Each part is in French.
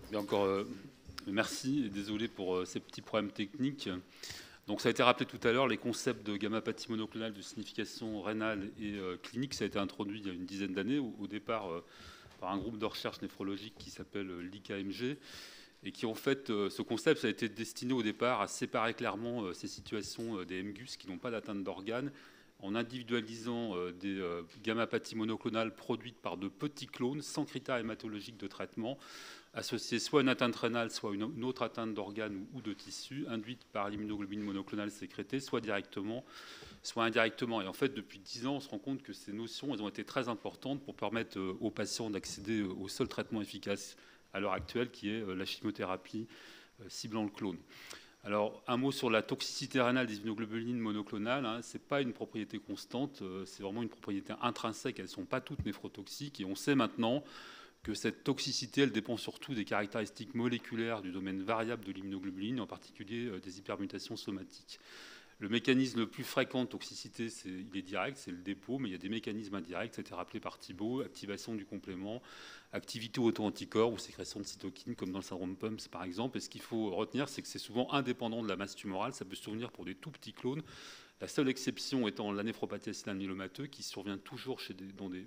Bien encore, merci et désolé pour ces petits problèmes techniques. Donc ça a été rappelé tout à l'heure, les concepts de gamma-pathie monoclonale de signification rénale et clinique, ça a été introduit il y a une dizaine d'années, au départ par un groupe de recherche néphrologique qui s'appelle l'IKMG, et qui en fait, ce concept ça a été destiné au départ à séparer clairement ces situations des MGUS qui n'ont pas d'atteinte d'organes, en individualisant des gamma-pathies monoclonales produites par de petits clones sans critères hématologiques de traitement, associés soit à une atteinte rénale, soit à une autre atteinte d'organes ou de tissus, induite par l'immunoglobine monoclonale sécrétée, soit directement, soit indirectement. Et en fait, depuis 10 ans, on se rend compte que ces notions elles ont été très importantes pour permettre aux patients d'accéder au seul traitement efficace à l'heure actuelle, qui est la chimiothérapie ciblant le clone. Alors, un mot sur la toxicité rénale des immunoglobulines monoclonales. Hein, ce n'est pas une propriété constante, c'est vraiment une propriété intrinsèque. Elles ne sont pas toutes néphrotoxiques. Et on sait maintenant que cette toxicité, elle dépend surtout des caractéristiques moléculaires du domaine variable de l'immunoglobuline, en particulier des hypermutations somatiques. Le mécanisme le plus fréquent de toxicité, il est direct, c'est le dépôt, mais il y a des mécanismes indirects, ça a été rappelé par Thibault, activation du complément, activité auto-anticorps ou sécrétion de cytokines, comme dans le syndrome PUMS par exemple. Et ce qu'il faut retenir, c'est que c'est souvent indépendant de la masse tumorale, ça peut survenir pour des tout petits clones. La seule exception étant la néphropathie acénale myélomateux, qui survient toujours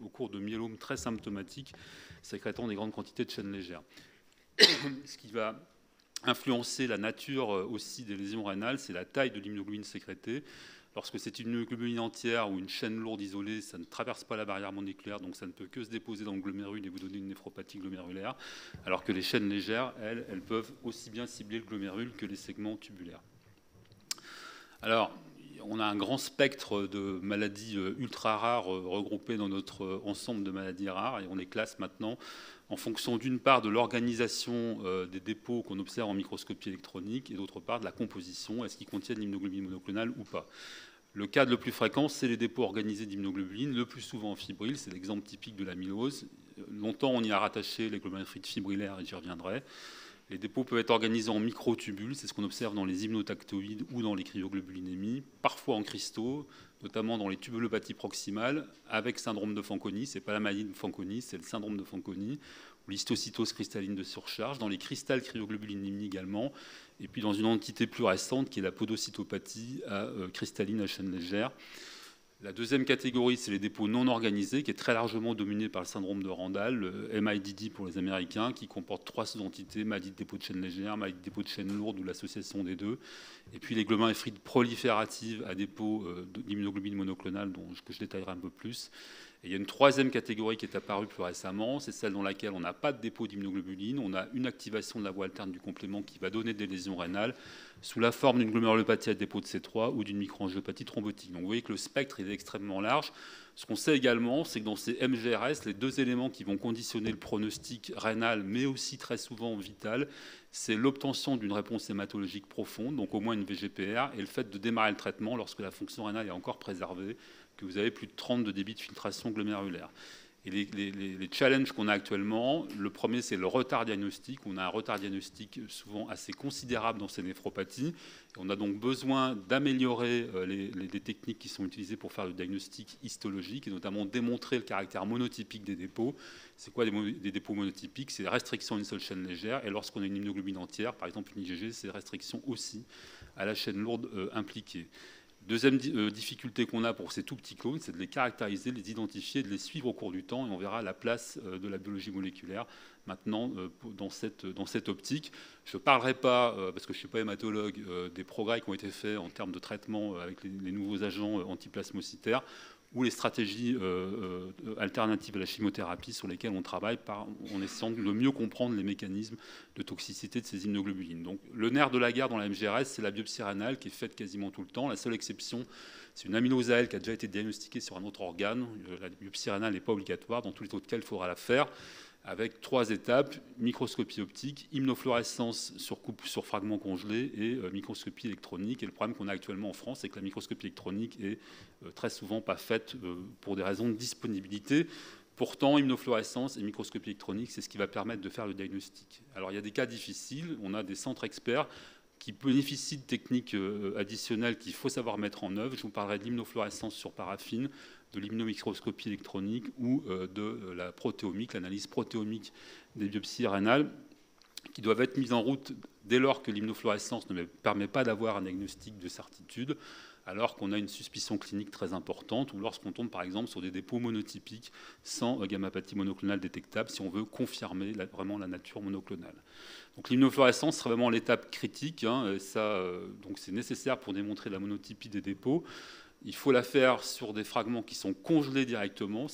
au cours de myélomes très symptomatiques, sécrétant des grandes quantités de chaînes légères. Ce qui va influencer la nature aussi des lésions rénales, c'est la taille de l'immunoglobine sécrétée. Lorsque c'est une immunoglobuline entière ou une chaîne lourde isolée, ça ne traverse pas la barrière moléculaire, donc ça ne peut que se déposer dans le glomérule et vous donner une néphropathie glomérulaire, alors que les chaînes légères, elles peuvent aussi bien cibler le glomérule que les segments tubulaires. Alors, on a un grand spectre de maladies ultra rares regroupées dans notre ensemble de maladies rares, et on les classe maintenant en fonction d'une part de l'organisation des dépôts qu'on observe en microscopie électronique et d'autre part de la composition, est-ce qu'ils contiennent l'immunoglobine monoclonale ou pas. Le cas le plus fréquent, c'est les dépôts organisés d'immunoglobuline, le plus souvent en fibrille, c'est l'exemple typique de l'amylose. Longtemps, on y a rattaché les glomérulonephrites fibrillaires, et j'y reviendrai. Les dépôts peuvent être organisés en microtubules, c'est ce qu'on observe dans les hypnotactoïdes ou dans les cryoglobulinémies, parfois en cristaux, notamment dans les tubulopathies proximales, avec syndrome de Fanconi. Ce n'est pas la maladie de Fanconi, c'est le syndrome de Fanconi, ou l'histocytose cristalline de surcharge, dans les cristals cryoglobulinémies également, et puis dans une entité plus récente qui est la podocytopathie cristalline à chaîne légère. La deuxième catégorie, c'est les dépôts non organisés, qui est très largement dominé par le syndrome de Randall, le MIDD pour les Américains, qui comporte 3 sous-entités, maladie de dépôt de chaîne légère, maladie de dépôt de chaîne lourde ou l'association des deux, et puis les glomérulonephrites prolifératives à dépôt d'immunoglobine monoclonale, que je détaillerai un peu plus. Et il y a une troisième catégorie qui est apparue plus récemment, c'est celle dans laquelle on n'a pas de dépôt d'immunoglobuline, on a une activation de la voie alterne du complément qui va donner des lésions rénales sous la forme d'une glomérulopathie à dépôt de C3 ou d'une microangiopathie thrombotique. Donc vous voyez que le spectre est extrêmement large. Ce qu'on sait également, c'est que dans ces MGRS, les deux éléments qui vont conditionner le pronostic rénal, mais aussi très souvent vital, c'est l'obtention d'une réponse hématologique profonde, donc au moins une VGPR, et le fait de démarrer le traitement lorsque la fonction rénale est encore préservée, que vous avez plus de 30 de débit de filtration glomérulaire. Et les challenges qu'on a actuellement, le premier, c'est le retard diagnostique. On a un retard diagnostique souvent assez considérable dans ces néphropathies. Et on a donc besoin d'améliorer les techniques qui sont utilisées pour faire le diagnostic histologique, et notamment démontrer le caractère monotypique des dépôts. C'est quoi des dépôts monotypiques? C'est la restriction à une seule chaîne légère. Et lorsqu'on a une immunoglobine entière, par exemple une IgG, c'est restriction aussi à la chaîne lourde impliquée. Deuxième difficulté qu'on a pour ces tout petits clones, c'est de les caractériser, de les identifier, de les suivre au cours du temps, et on verra la place de la biologie moléculaire maintenant dans cette optique. Je ne parlerai pas, parce que je ne suis pas hématologue, des progrès qui ont été faits en termes de traitement avec les nouveaux agents antiplasmocytaires ou les stratégies alternatives à la chimiothérapie sur lesquelles on travaille en essayant de mieux comprendre les mécanismes de toxicité de ces immunoglobulines. Donc, le nerf de la guerre dans la MGRS, c'est la biopsie rénale qui est faite quasiment tout le temps. La seule exception, c'est une amylose AL qui a déjà été diagnostiquée sur un autre organe. La biopsie rénale n'est pas obligatoire. Dans tous les autres cas, il faudra la faire avec 3 étapes: microscopie optique, immunofluorescence sur fragments congelés et microscopie électronique. Et le problème qu'on a actuellement en France, c'est que la microscopie électronique est très souvent pas faite pour des raisons de disponibilité. Pourtant, immunofluorescence et microscopie électronique, c'est ce qui va permettre de faire le diagnostic. Alors, il y a des cas difficiles. On a des centres experts qui bénéficient de techniques additionnelles qu'il faut savoir mettre en œuvre. Je vous parlerai de l'immunofluorescence sur paraffine, de l'immunomicroscopie électronique ou de la protéomique, l'analyse protéomique des biopsies rénales, qui doivent être mises en route dès lors que l'immunofluorescence ne permet pas d'avoir un diagnostic de certitude, alors qu'on a une suspicion clinique très importante, ou lorsqu'on tombe par exemple sur des dépôts monotypiques sans gamma-pathie monoclonale détectable, si on veut confirmer vraiment la nature monoclonale. Donc l'immunofluorescence sera vraiment l'étape critique, hein, donc c'est nécessaire pour démontrer la monotypie des dépôts. Il faut la faire sur des fragments qui sont congelés directement,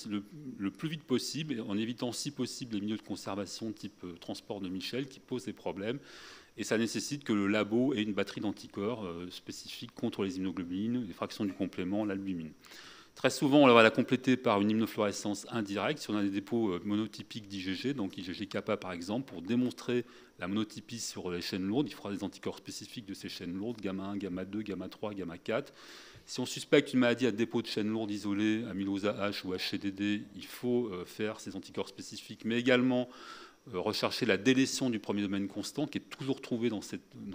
le plus vite possible, en évitant si possible les milieux de conservation type transport de Michel qui posent des problèmes. Et ça nécessite que le labo ait une batterie d'anticorps spécifique contre les immunoglobulines, les fractions du complément, l'albumine. Très souvent, on va la compléter par une immunofluorescence indirecte si on a des dépôts monotypiques d'IgG, donc IgG-kappa par exemple, pour démontrer la monotypie sur les chaînes lourdes. Il faudra des anticorps spécifiques de ces chaînes lourdes, gamma 1, gamma 2, gamma 3, gamma 4. Si on suspecte une maladie à dépôt de chaînes lourdes isolées, amylose H ou HCDD, il faut faire ces anticorps spécifiques, mais également rechercher la délétion du premier domaine constant qui est toujours trouvé dans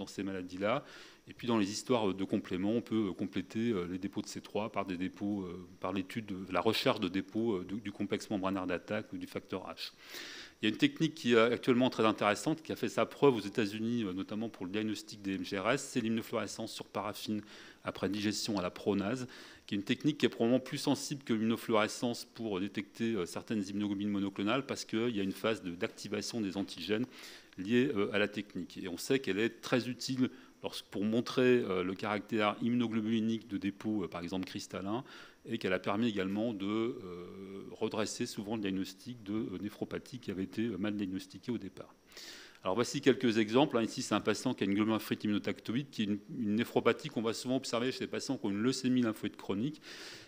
ces maladies-là. Et puis dans les histoires de compléments, on peut compléter les dépôts de C3 par des dépôts, par l'étude, la recherche de dépôts du complexe membranaire d'attaque ou du facteur H. Il y a une technique qui est actuellement très intéressante, qui a fait sa preuve aux États-Unis, notamment pour le diagnostic des MGRS, c'est l'immunofluorescence sur paraffine après digestion à la pronase, qui est une technique qui est probablement plus sensible que l'immunofluorescence pour détecter certaines immunoglobulines monoclonales, parce qu'il y a une phase d'activation des antigènes liée à la technique. Et on sait qu'elle est très utile pour montrer le caractère immunoglobulinique de dépôts, par exemple cristallins, et qu'elle a permis également de redresser souvent le diagnostic de néphropathie qui avait été mal diagnostiqué au départ. Alors voici quelques exemples. Ici, c'est un patient qui a une glomérulite immunotactoïde, qui est une néphropathie qu'on va souvent observer chez les patients qui ont une leucémie lymphoïde chronique.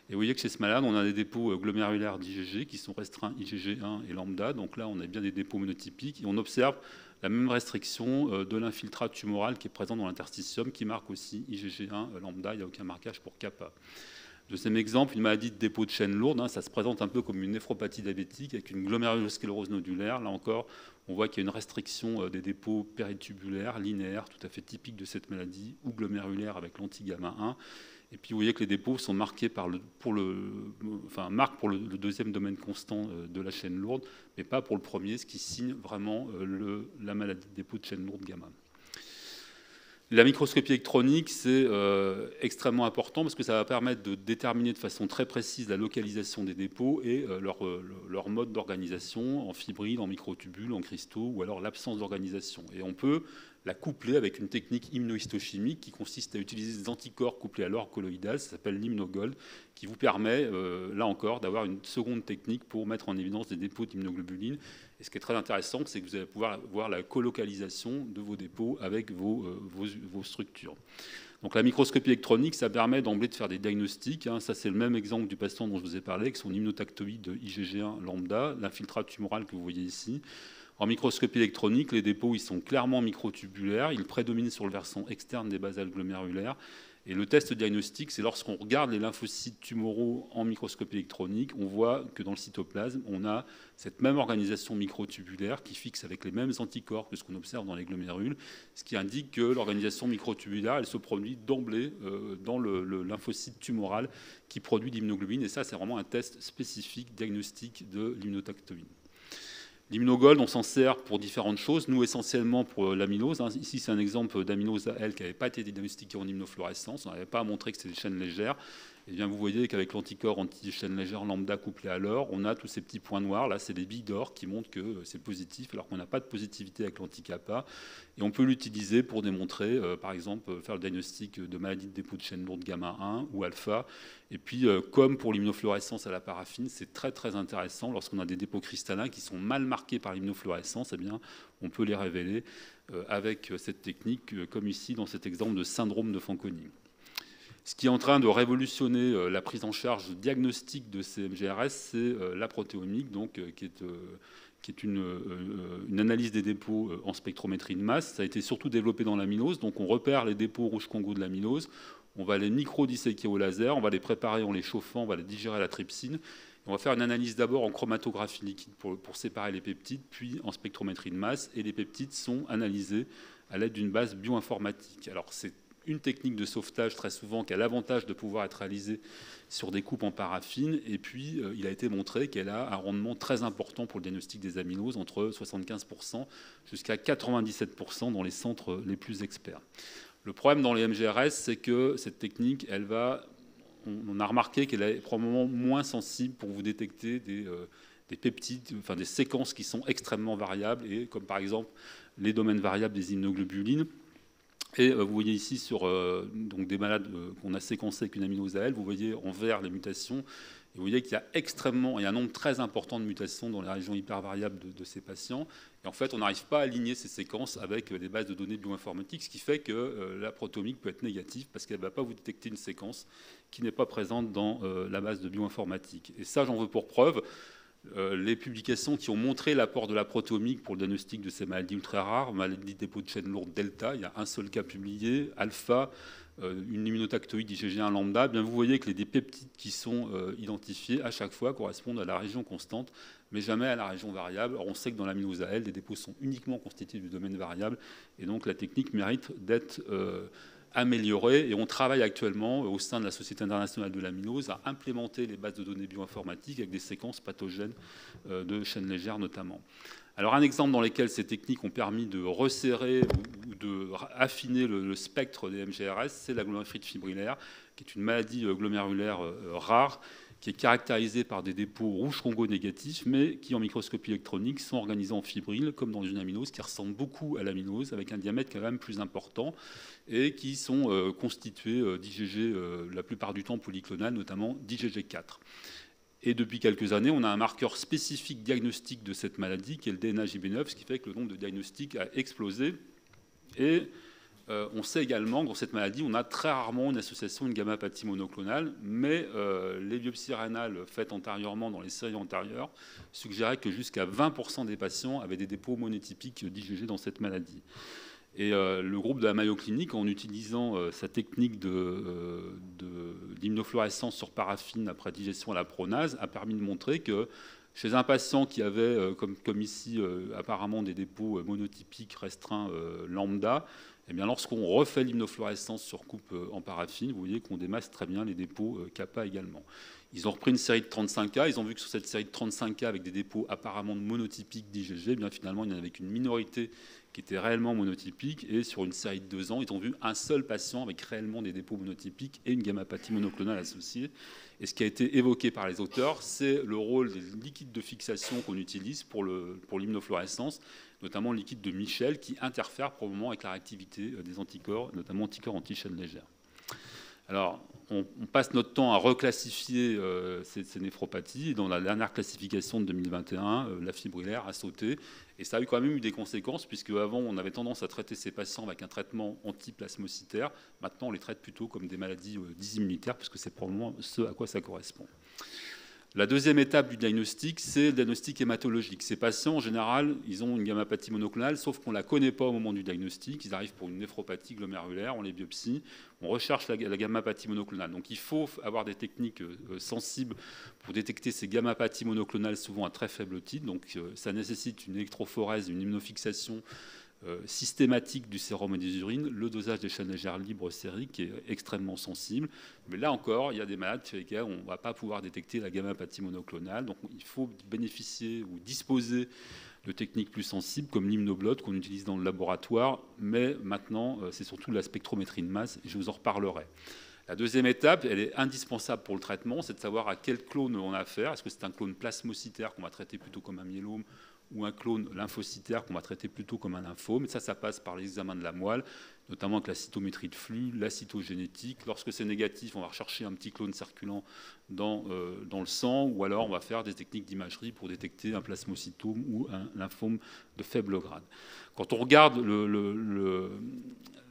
Et vous voyez que chez ce malade, on a des dépôts glomérulaires d'IgG qui sont restreints IgG1 et lambda. Donc là, on a bien des dépôts monotypiques. Et on observe la même restriction de l'infiltrat tumoral qui est présent dans l'interstitium, qui marque aussi IgG1 lambda. Il n'y a aucun marquage pour kappa. Deuxième exemple, une maladie de dépôt de chaîne lourde, ça se présente un peu comme une néphropathie diabétique avec une glomérulosclérose nodulaire. Là encore, on voit qu'il y a une restriction des dépôts péritubulaires, linéaires, tout à fait typique de cette maladie, ou glomérulaire avec l'anti-gamma 1. Et puis vous voyez que les dépôts sont marqués pour le deuxième domaine constant de la chaîne lourde, mais pas pour le premier, ce qui signe vraiment la maladie de dépôt de chaîne lourde gamma. La microscopie électronique, c'est extrêmement important parce que ça va permettre de déterminer de façon très précise la localisation des dépôts et leur mode d'organisation en fibriles, en microtubules, en cristaux, ou alors l'absence d'organisation. Et on peut la coupler avec une technique immunohistochimique qui consiste à utiliser des anticorps couplés à l'or colloïdase, ça s'appelle l'immunogold, qui vous permet, là encore, d'avoir une seconde technique pour mettre en évidence des dépôts d'immunoglobulines. Et ce qui est très intéressant, c'est que vous allez pouvoir voir la colocalisation de vos dépôts avec vos structures. Donc la microscopie électronique, ça permet d'emblée de faire des diagnostics. Ça, c'est le même exemple du patient dont je vous ai parlé, avec son immunotactoïde IgG1 lambda, l'infiltrat tumoral que vous voyez ici. En microscopie électronique, les dépôts ils sont clairement microtubulaires, ils prédominent sur le versant externe des basales glomérulaires. Et le test diagnostique, c'est lorsqu'on regarde les lymphocytes tumoraux en microscopie électronique, on voit que dans le cytoplasme, on a cette même organisation microtubulaire qui fixe avec les mêmes anticorps que ce qu'on observe dans les glomérules, ce qui indique que l'organisation microtubulaire, elle se produit d'emblée dans le lymphocyte tumoral qui produit l'immunoglobine. Et ça, c'est vraiment un test spécifique diagnostique de l'immunotactoïde. L'immunogold, on s'en sert pour différentes choses. Nous, essentiellement pour l'amylose. Ici, c'est un exemple d'amylose AL qui n'avait pas été diagnostiqué en immunofluorescence. On n'avait pas montré que c'était des chaînes légères. Et bien, vous voyez qu'avec l'anticorps anti-chaîne légère lambda couplé à l'or, on a tous ces petits points noirs. Là, c'est des billes d'or qui montrent que c'est positif, alors qu'on n'a pas de positivité avec l'anti-kappa. Et on peut l'utiliser pour démontrer, par exemple, faire le diagnostic de maladie de dépôt de chaîne lourde gamma 1 ou alpha. Et puis, comme pour l'immunofluorescence à la paraffine, c'est très, très intéressant. Lorsqu'on a des dépôts cristallins qui sont mal marqués par l'immunofluorescence, eh bien, on peut les révéler avec cette technique, comme ici dans cet exemple de syndrome de Fanconi. Ce qui est en train de révolutionner la prise en charge diagnostique de ces MGRS, c'est la protéomique, donc, qui est une analyse des dépôts en spectrométrie de masse. Ça a été surtout développé dans l'amylose, donc on repère les dépôts rouge Congo de l'amylose, on va les micro-disséquer au laser, on va les préparer en les chauffant, on va les digérer à la trypsine. On va faire une analyse d'abord en chromatographie liquide pour séparer les peptides, puis en spectrométrie de masse, et les peptides sont analysés à l'aide d'une base bioinformatique. Alors c'est une technique de sauvetage très souvent qui a l'avantage de pouvoir être réalisée sur des coupes en paraffine. Et puis, il a été montré qu'elle a un rendement très important pour le diagnostic des amyloses, entre 75% jusqu'à 97% dans les centres les plus experts. Le problème dans les MGRS, c'est que cette technique, on a remarqué qu'elle est probablement moins sensible pour vous détecter des peptides, enfin des séquences qui sont extrêmement variables, et comme par exemple les domaines variables des immunoglobulines. Et vous voyez ici sur donc des malades qu'on a séquencés avec une aminose AL, vous voyez en vert les mutations. Et vous voyez qu'il y a un nombre très important de mutations dans les régions hypervariables de ces patients. Et en fait, on n'arrive pas à aligner ces séquences avec des bases de données bioinformatiques, ce qui fait que la protéomique peut être négative parce qu'elle ne va pas vous détecter une séquence qui n'est pas présente dans la base de bioinformatique. Et ça, j'en veux pour preuve les publications qui ont montré l'apport de la protéomique pour le diagnostic de ces maladies ultra rares, maladies dépôt de chaîne lourde delta. Il y a un seul cas publié, alpha, une immunotactoïde IgG1 lambda. Bien, vous voyez que les peptides qui sont identifiés à chaque fois correspondent à la région constante, mais jamais à la région variable. Alors, on sait que dans l'aminose AL, les dépôts sont uniquement constitués du domaine variable, et donc la technique mérite d'être améliorée. Et on travaille actuellement au sein de la Société internationale de l'aminose à implémenter les bases de données bioinformatiques avec des séquences pathogènes de chaînes légères notamment. Alors un exemple dans lequel ces techniques ont permis de resserrer ou de affiner le spectre des MGRS, c'est la glomérulite fibrillaire, qui est une maladie glomérulaire rare, qui est caractérisée par des dépôts rouge Congo négatifs, mais qui en microscopie électronique sont organisés en fibrilles, comme dans une aminose, qui ressemble beaucoup à l'aminose, avec un diamètre quand même plus important, et qui sont constitués d'IgG la plupart du temps polyclonal, notamment d'IgG4. Et depuis quelques années, on a un marqueur spécifique diagnostique de cette maladie, qui est le DNA JB9, ce qui fait que le nombre de diagnostics a explosé. Et on sait également que dans cette maladie, on a très rarement une association de gamma-pathie monoclonale, mais les biopsies rénales faites antérieurement dans les séries antérieures suggéraient que jusqu'à 20% des patients avaient des dépôts monotypiques d'IgG dans cette maladie. Et le groupe de la Mayo Clinic, en utilisant sa technique d'immunofluorescence sur paraffine après digestion à la pronase, a permis de montrer que chez un patient qui avait, comme ici, apparemment des dépôts monotypiques restreints lambda, eh bien, lorsqu'on refait l'immunofluorescence sur coupe en paraffine, vous voyez qu'on démasse très bien les dépôts kappa également. Ils ont repris une série de 35 cas, ils ont vu que sur cette série de 35 cas avec des dépôts apparemment monotypiques d'IgG, eh bien finalement il n'y en avait qu'une minorité qui était réellement monotypique, et sur une série de 2 ans, ils ont vu un seul patient avec réellement des dépôts monotypiques et une gamma-pathie monoclonale associée. Et ce qui a été évoqué par les auteurs, c'est le rôle des liquides de fixation qu'on utilise pour l'immunofluorescence, notamment le liquide de Michel, qui interfère probablement avec la réactivité des anticorps, notamment anticorps anti-chaîne légère. Alors, on passe notre temps à reclassifier ces néphropathies. Dans la dernière classification de 2021, la fibrillaire a sauté. Et ça a eu quand même eu des conséquences, puisque avant, on avait tendance à traiter ces patients avec un traitement antiplasmocytaire. Maintenant, on les traite plutôt comme des maladies dysimmunitaires, puisque c'est probablement ce à quoi ça correspond. La deuxième étape du diagnostic, c'est le diagnostic hématologique. Ces patients, en général, ils ont une gamma-pathie monoclonale, sauf qu'on ne la connaît pas au moment du diagnostic. Ils arrivent pour une néphropathie glomérulaire, on les biopsie, on recherche la gamma-pathie monoclonale. Donc il faut avoir des techniques sensibles pour détecter ces gamma-pathies monoclonales, souvent à très faible titre. Donc ça nécessite une électrophorèse, une immunofixation systématique du sérum et des urines, le dosage des chaînes légères libres sériques qui est extrêmement sensible. Mais là encore, il y a des malades chez lesquels on ne va pas pouvoir détecter la gamma-pathie monoclonale. Donc il faut bénéficier ou disposer de techniques plus sensibles comme l'immunoblotte qu'on utilise dans le laboratoire. Mais maintenant, c'est surtout la spectrométrie de masse, et je vous en reparlerai. La deuxième étape, elle est indispensable pour le traitement, c'est de savoir à quel clone on a affaire. Est-ce que c'est un clone plasmocytaire qu'on va traiter plutôt comme un myélome, ou un clone lymphocytaire qu'on va traiter plutôt comme un lymphome. Et ça passe par l'examen de la moelle, notamment avec la cytométrie de flux, la cytogénétique. Lorsque c'est négatif, on va rechercher un petit clone circulant dans le sang, ou alors on va faire des techniques d'imagerie pour détecter un plasmocytome ou un lymphome de faible grade. Quand on regarde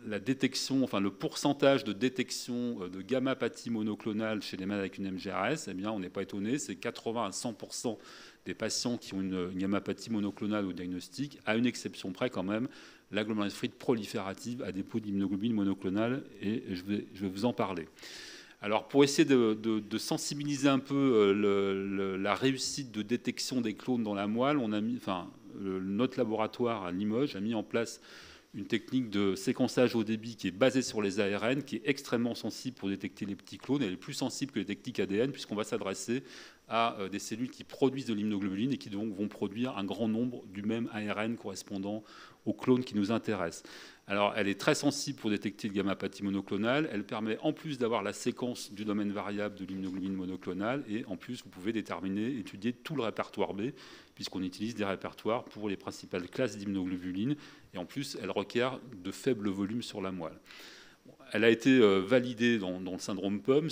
la détection, enfin le pourcentage de détection de gamma-pathie monoclonale chez les malades avec une MGRS, eh bien, on n'est pas étonné, c'est 80 à 100% des patients qui ont une gamma-pathie monoclonale au diagnostic, à une exception près quand même, la glomérulite proliférative à dépôt d'immunoglobulines monoclonales, et je vais vous en parler. Alors pour essayer de sensibiliser un peu la réussite de détection des clones dans la moelle, notre laboratoire à Limoges a mis en place une technique de séquençage haut débit qui est basée sur les ARN, qui est extrêmement sensible pour détecter les petits clones. Elle est plus sensible que les techniques ADN, puisqu'on va s'adresser à des cellules qui produisent de l'immunoglobuline et qui donc vont produire un grand nombre du même ARN correspondant au clone qui nous intéresse. Alors, elle est très sensible pour détecter le gamma-pathie monoclonal. Elle permet, en plus d'avoir la séquence du domaine variable de l'immunoglobuline monoclonale, et en plus, vous pouvez déterminer, étudier tout le répertoire B, puisqu'on utilise des répertoires pour les principales classes d'immunoglobulines. Et en plus, elle requiert de faibles volumes sur la moelle. Elle a été validée dans le syndrome POMS,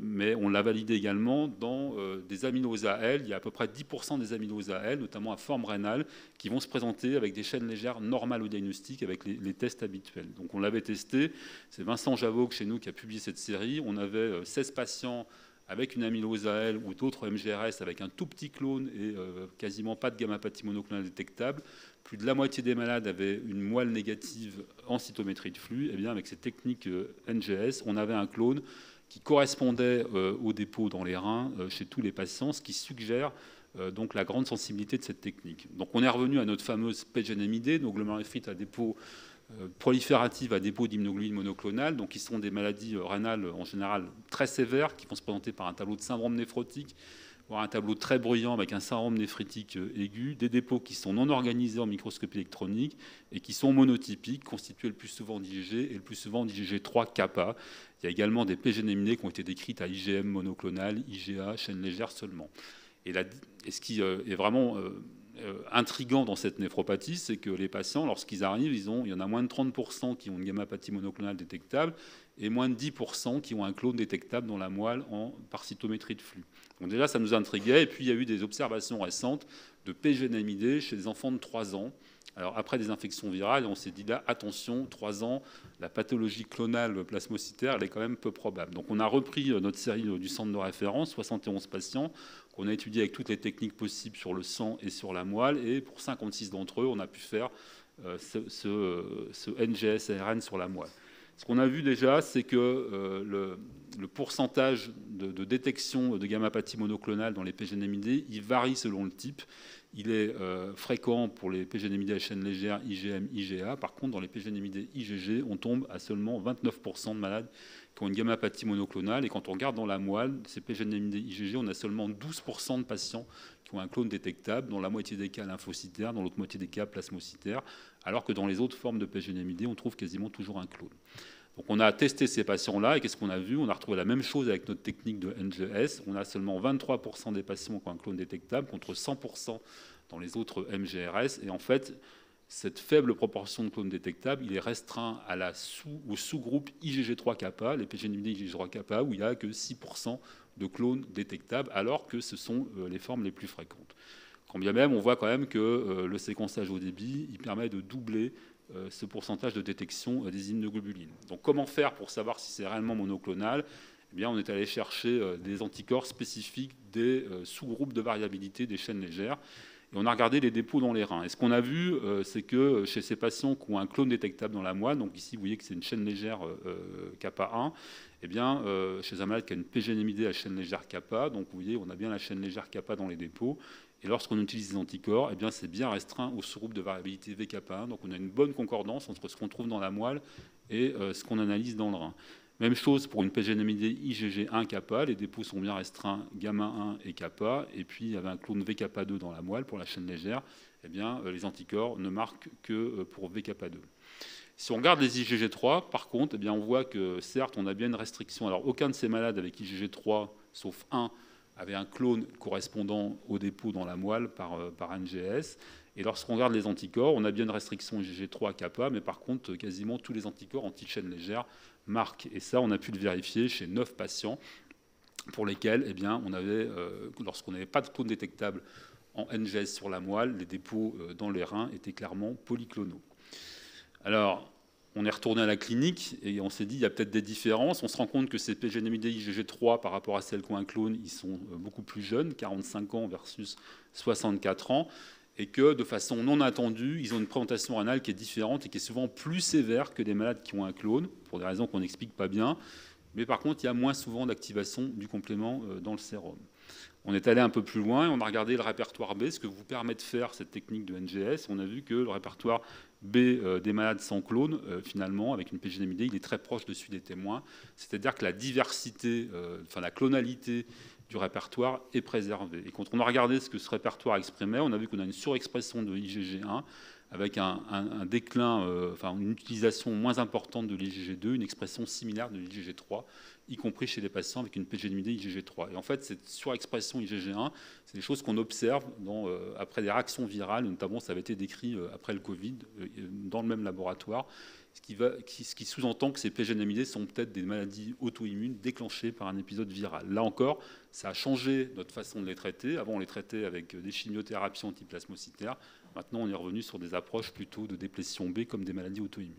mais on l'a validée également dans des amyloses AL. Il y a à peu près 10% des amyloses AL, notamment à forme rénale, qui vont se présenter avec des chaînes légères normales au diagnostic, avec les tests habituels. Donc on l'avait testé. C'est Vincent Javot, chez nous, qui a publié cette série. On avait 16 patients avec une amylose AL ou d'autres MGRS avec un tout petit clone et quasiment pas de gamma-pathie monoclonale détectable. Plus de la moitié des malades avaient une moelle négative en cytométrie de flux. Et bien, avec cette technique NGS, on avait un clone qui correspondait au dépôt dans les reins chez tous les patients, ce qui suggère donc la grande sensibilité de cette technique. Donc on est revenu à notre fameuse PGNMID, donc glomérulonéphrite à dépôt proliférative à dépôt d'immunoglobuline monoclonale, donc qui sont des maladies rénales en général très sévères, qui vont se présenter par un tableau de syndrome néphrotique, voire un tableau très bruyant avec un syndrome néphritique aigu, des dépôts qui sont non organisés en microscopie électronique et qui sont monotypiques, constitués le plus souvent d'IgG et le plus souvent d'IgG3 kappa. Il y a également des PGNMID qui ont été décrites à IgM monoclonal, IgA, chaîne légère seulement. Et ce qui est vraiment intriguant dans cette néphropathie, c'est que les patients, lorsqu'ils arrivent, il y en a moins de 30% qui ont une gamma-pathie monoclonale détectable et moins de 10% qui ont un clone détectable dans la moelle par cytométrie de flux. Donc déjà, ça nous intriguait. Et puis, il y a eu des observations récentes de PGNMID chez des enfants de 3 ans. Alors, après des infections virales, on s'est dit là, attention, 3 ans, la pathologie clonale plasmocytaire, elle est quand même peu probable. Donc, on a repris notre série du centre de référence, 71 patients, qu'on a étudié avec toutes les techniques possibles sur le sang et sur la moelle. Et pour 56 d'entre eux, on a pu faire ce NGS-ARN sur la moelle. Ce qu'on a vu déjà, c'est que le pourcentage de détection de gamma-pathie monoclonale dans les PGNMID, il varie selon le type. Il est fréquent pour les PGNMID à chaîne légère, IgM, IgA. Par contre, dans les PGNMID IgG, on tombe à seulement 29% de malades qui ont une gamma-pathie monoclonale. Et quand on regarde dans la moelle, ces PGNMID IgG, on a seulement 12% de patients qui ont un clone détectable, dans la moitié des cas lymphocytaire, dans l'autre moitié des cas plasmocytaire, alors que dans les autres formes de PGNMID, on trouve quasiment toujours un clone. Donc on a testé ces patients-là, et qu'est-ce qu'on a vu? On a retrouvé la même chose avec notre technique de NGS. On a seulement 23% des patients qui ont un clone détectable, contre 100% dans les autres MGRS. Et en fait, cette faible proportion de clones détectables, il est restreint au sous-groupe IgG3 kappa, les PGNMID IgG3 kappa, où il n'y a que 6% de clones détectables, alors que ce sont les formes les plus fréquentes. Quand bien même, on voit quand même que le séquençage au débit, il permet de doubler ce pourcentage de détection des immunoglobulines. Donc comment faire pour savoir si c'est réellement monoclonal? Eh bien, on est allé chercher des anticorps spécifiques des sous-groupes de variabilité des chaînes légères. Et on a regardé les dépôts dans les reins. Et ce qu'on a vu, c'est que chez ces patients qui ont un clone détectable dans la moelle, donc ici vous voyez que c'est une chaîne légère kappa 1, eh bien, chez un malade qui a une PGNMID à chaîne légère kappa, donc vous voyez, on a bien la chaîne légère kappa dans les dépôts. Et lorsqu'on utilise des anticorps, eh bien, c'est bien restreint au sous-groupe de variabilité VK1. Donc on a une bonne concordance entre ce qu'on trouve dans la moelle et ce qu'on analyse dans le rein. Même chose pour une PGNMID IgG1 kappa, les dépôts sont bien restreints gamma 1 et kappa, et puis il y avait un clone VK2 dans la moelle pour la chaîne légère, eh bien, les anticorps ne marquent que pour VK2. Si on regarde les IgG3, par contre, eh bien, on voit que certes, on a bien une restriction. Alors aucun de ces malades avec IgG3, sauf un, avait un clone correspondant au dépôt dans la moelle par NGS. Et lorsqu'on regarde les anticorps, on a bien une restriction IgG3 kappa, mais par contre, quasiment tous les anticorps anti-chaîne légère marquent. Et ça, on a pu le vérifier chez 9 patients pour lesquels, eh bien, lorsqu'on n'avait pas de clone détectable en NGS sur la moelle, les dépôts dans les reins étaient clairement polyclonaux. Alors, on est retourné à la clinique et on s'est dit il y a peut-être des différences. On se rend compte que ces PGNMID IgG3 par rapport à celles qui ont un clone, ils sont beaucoup plus jeunes, 45 ans versus 64 ans, et que de façon non attendue, ils ont une présentation rénale qui est différente et qui est souvent plus sévère que des malades qui ont un clone, pour des raisons qu'on n'explique pas bien. Mais par contre, il y a moins souvent d'activation du complément dans le sérum. On est allé un peu plus loin et on a regardé le répertoire B, ce que vous permet de faire cette technique de NGS. On a vu que le répertoire des malades sans clone, finalement, avec une PGNMID, il est très proche de celui des témoins. C'est-à-dire que la diversité, la clonalité du répertoire est préservée. Et quand on a regardé ce que ce répertoire exprimait, on a vu qu'on a une surexpression de IgG1 avec un déclin, une utilisation moins importante de l'IgG2, une expression similaire de l'IgG3, y compris chez les patients avec une PGNMID IgG3. Et en fait, cette surexpression IgG1, c'est des choses qu'on observe après des réactions virales, notamment ça avait été décrit après le Covid, dans le même laboratoire, ce qui sous-entend que ces PGNMID sont peut-être des maladies auto-immunes déclenchées par un épisode viral. Là encore, ça a changé notre façon de les traiter. Avant, on les traitait avec des chimiothérapies antiplasmocytaires. Maintenant, on est revenu sur des approches plutôt de déplétion B comme des maladies auto-immunes.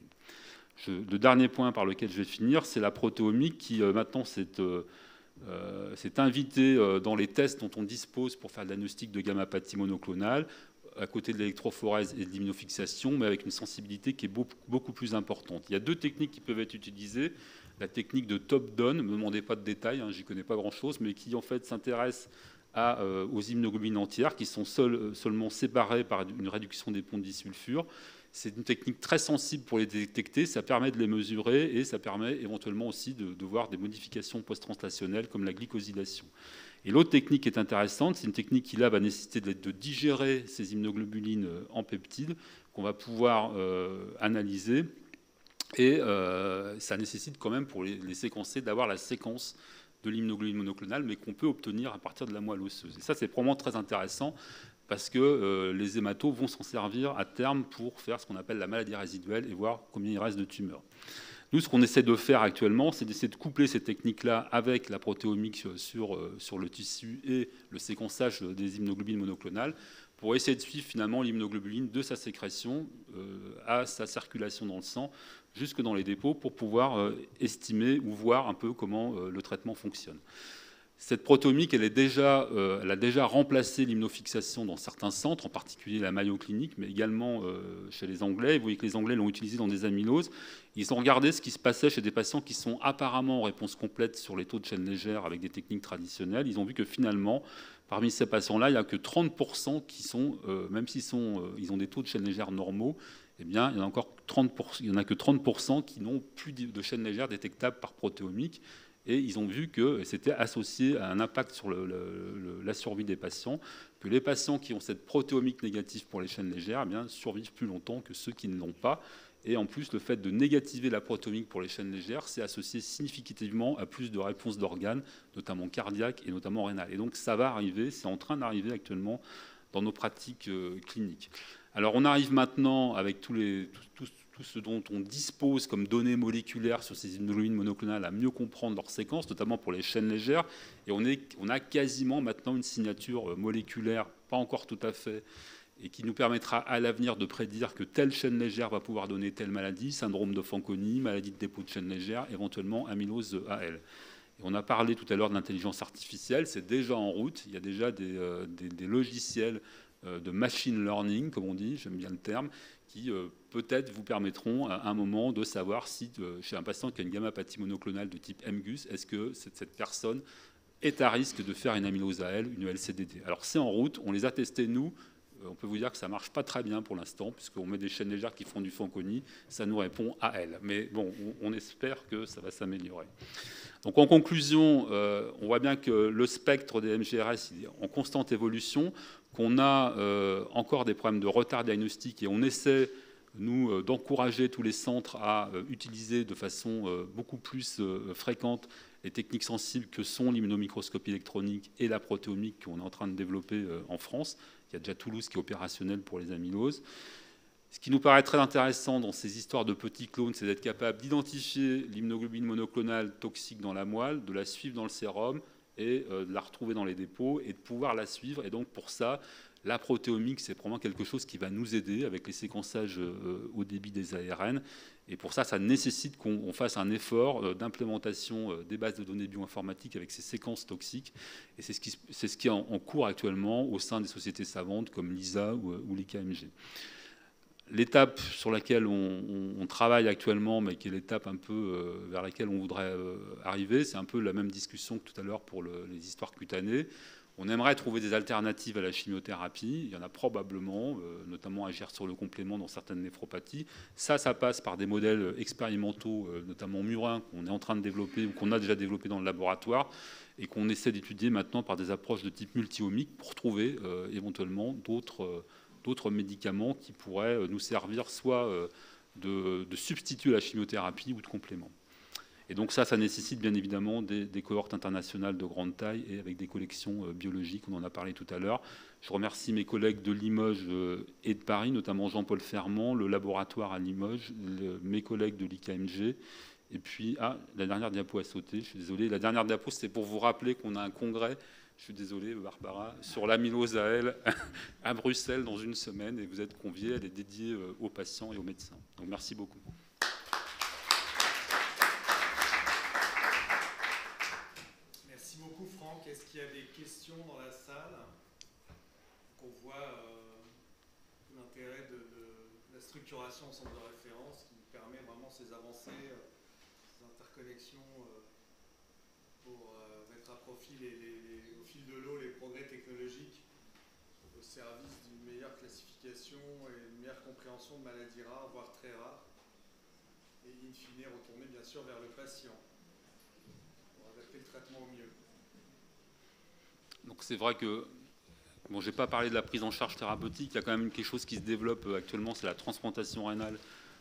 Le dernier point par lequel je vais finir, c'est la protéomique qui maintenant s'est invitée dans les tests dont on dispose pour faire le diagnostic de gamma-pathie monoclonale, à côté de l'électrophorèse et de l'immunofixation, mais avec une sensibilité qui est beaucoup plus importante. Il y a deux techniques qui peuvent être utilisées. La technique de top-down, ne me demandez pas de détails, j'y connais pas grand-chose, mais qui en fait s'intéresse aux immunoglobulines entières qui sont seulement séparées par une réduction des ponts de disulfure. C'est une technique très sensible pour les détecter, ça permet de les mesurer et ça permet éventuellement aussi de voir des modifications post-translationnelles comme la glycosylation. Et l'autre technique qui est intéressante, c'est une technique qui là va nécessiter de digérer ces immunoglobulines en peptides qu'on va pouvoir analyser. Et ça nécessite quand même pour les séquencer d'avoir la séquence de l'immunoglobuline monoclonale, mais qu'on peut obtenir à partir de la moelle osseuse. Et ça, c'est probablement très intéressant parce que les hématos vont s'en servir à terme pour faire ce qu'on appelle la maladie résiduelle et voir combien il reste de tumeurs. Nous, ce qu'on essaie de faire actuellement, c'est d'essayer de coupler ces techniques-là avec la protéomique sur le tissu et le séquençage des immunoglobulines monoclonales pour essayer de suivre finalement l'immunoglobuline de sa sécrétion à sa circulation dans le sang jusque dans les dépôts pour pouvoir estimer ou voir un peu comment le traitement fonctionne. Cette protéomique, elle a déjà remplacé l'immunofixation dans certains centres, en particulier la Mayo Clinic, mais également chez les Anglais. Vous voyez que les Anglais l'ont utilisé dans des amyloses. Ils ont regardé ce qui se passait chez des patients qui sont apparemment en réponse complète sur les taux de chaîne légère avec des techniques traditionnelles. Ils ont vu que finalement, parmi ces patients-là, il n'y a que 30% qui sont, même s'ils ils ont des taux de chaîne légère normaux, eh bien, il y en a encore 30%, il y en a que 30% qui n'ont plus de chaîne légère détectable par protéomique. Et ils ont vu que c'était associé à un impact sur la survie des patients, que les patients qui ont cette protéomique négative pour les chaînes légères eh bien, survivent plus longtemps que ceux qui ne l'ont pas. Et en plus, le fait de négativer la protéomique pour les chaînes légères, c'est associé significativement à plus de réponses d'organes, notamment cardiaques et notamment rénales. Et donc ça va arriver, c'est en train d'arriver actuellement dans nos pratiques cliniques. Alors on arrive maintenant avec tout ce dont on dispose comme données moléculaires sur ces immunoglobulines monoclonales à mieux comprendre leurs séquences, notamment pour les chaînes légères. Et on a quasiment maintenant une signature moléculaire, pas encore tout à fait, et qui nous permettra à l'avenir de prédire que telle chaîne légère va pouvoir donner telle maladie, syndrome de Fanconi, maladie de dépôt de chaîne légère, éventuellement amylose AL. Et on a parlé tout à l'heure de l'intelligence artificielle, c'est déjà en route, il y a déjà des logiciels de machine learning, comme on dit, j'aime bien le terme, qui peut-être vous permettront à un moment de savoir si, chez un patient qui a une gamma-pathie monoclonale de type MGUS, est-ce que cette personne est à risque de faire une amylose AL, une LCDD. Alors c'est en route, on les a testés nous, on peut vous dire que ça ne marche pas très bien pour l'instant, puisqu'on met des chaînes légères qui font du Fanconi, ça nous répond AL. Mais bon, on espère que ça va s'améliorer. Donc en conclusion, on voit bien que le spectre des MGRS est en constante évolution, qu'on a encore des problèmes de retard diagnostique et on essaie, nous, d'encourager tous les centres à utiliser de façon beaucoup plus fréquente les techniques sensibles que sont l'immunomicroscopie électronique et la protéomique qu'on est en train de développer en France. Il y a déjà Toulouse qui est opérationnel pour les amyloses. Ce qui nous paraît très intéressant dans ces histoires de petits clones, c'est d'être capable d'identifier l'immunoglobuline monoclonale toxique dans la moelle, de la suivre dans le sérum et de la retrouver dans les dépôts et de pouvoir la suivre. Et donc pour ça, la protéomique, c'est probablement quelque chose qui va nous aider avec les séquençages au débit des ARN. Et pour ça, ça nécessite qu'on fasse un effort d'implémentation des bases de données bioinformatiques avec ces séquences toxiques. Et c'est ce qui est en cours actuellement au sein des sociétés savantes comme l'ISA ou l'IKMG. L'étape sur laquelle on travaille actuellement, mais qui est l'étape un peu vers laquelle on voudrait arriver, c'est un peu la même discussion que tout à l'heure pour les histoires cutanées. On aimerait trouver des alternatives à la chimiothérapie. Il y en a probablement, notamment agir sur le complément dans certaines néphropathies. Ça passe par des modèles expérimentaux, notamment murins, qu'on est en train de développer ou qu'on a déjà développé dans le laboratoire et qu'on essaie d'étudier maintenant par des approches de type multi-omique pour trouver éventuellement d'autres médicaments qui pourraient nous servir soit de substitut à la chimiothérapie ou de complément. Et donc ça nécessite bien évidemment des cohortes internationales de grande taille et avec des collections biologiques, on en a parlé tout à l'heure. Je remercie mes collègues de Limoges et de Paris, notamment Jean-Paul Fermand, le laboratoire à Limoges, mes collègues de l'IKMG. Et puis, la dernière diapo a sauté, je suis désolé. La dernière diapo, c'est pour vous rappeler qu'on a un congrès, je suis désolé Barbara, sur l'amylose AL à Bruxelles dans une semaine et vous êtes conviés, elle est dédiée aux patients et aux médecins. Donc merci beaucoup. Merci beaucoup Franck. Est-ce qu'il y a des questions dans la salle? On voit l'intérêt de la structuration au centre de référence qui permet vraiment ces avancées, ces interconnexions pour mettre à profit au fil de l'eau les progrès technologiques au service d'une meilleure classification et une meilleure compréhension de maladies rares, voire très rares, et in fine retourner bien sûr vers le patient pour adapter le traitement au mieux. Donc c'est vrai que, bon, je n'ai pas parlé de la prise en charge thérapeutique, il y a quand même quelque chose qui se développe actuellement, c'est la transplantation rénale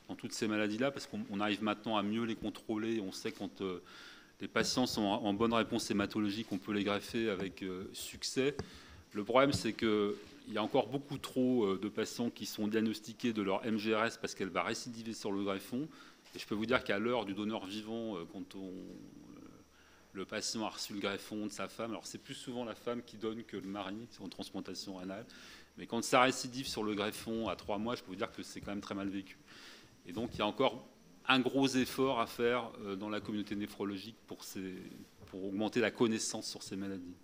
dans toutes ces maladies-là, parce qu'on arrive maintenant à mieux les contrôler, on sait quand les patients sont en bonne réponse hématologique, on peut les greffer avec succès. Le problème, c'est qu'il y a encore beaucoup trop de patients qui sont diagnostiqués de leur MGRS parce qu'elle va récidiver sur le greffon, et je peux vous dire qu'à l'heure du donneur vivant, quand le patient a reçu le greffon de sa femme. Alors, c'est plus souvent la femme qui donne que le mari en transplantation rénale. Mais quand ça récidive sur le greffon à 3 mois, je peux vous dire que c'est quand même très mal vécu. Et donc, il y a encore un gros effort à faire dans la communauté néphrologique pour augmenter la connaissance sur ces maladies.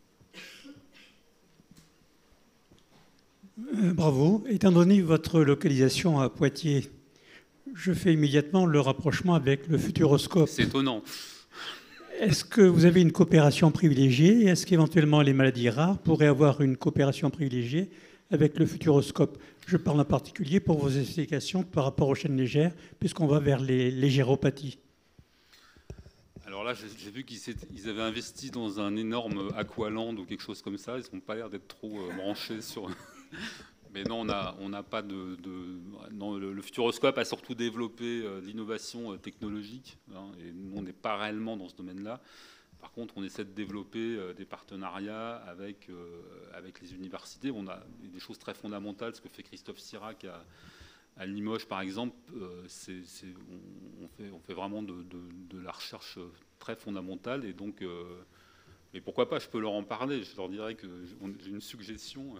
Bravo. Étant donné votre localisation à Poitiers, je fais immédiatement le rapprochement avec le Futuroscope. C'est étonnant. Est-ce que vous avez une coopération privilégiée? Est-ce qu'éventuellement les maladies rares pourraient avoir une coopération privilégiée avec le Futuroscope? Je parle en particulier pour vos explications par rapport aux chaînes légères, puisqu'on va vers les légéropathies. Alors là, j'ai vu qu'ils avaient investi dans un énorme Aqualand ou quelque chose comme ça. Ils n'ont pas l'air d'être trop branchés sur... Mais non, on n'a pas de... Non, le Futuroscope a surtout développé l'innovation technologique, hein, et nous, on n'est pas réellement dans ce domaine-là. Par contre, on essaie de développer des partenariats avec les universités. On a des choses très fondamentales, ce que fait Christophe Sirac à Limoges, par exemple. On fait vraiment de la recherche très fondamentale. Et donc, mais pourquoi pas, je peux leur en parler. Je leur dirais que j'ai une suggestion.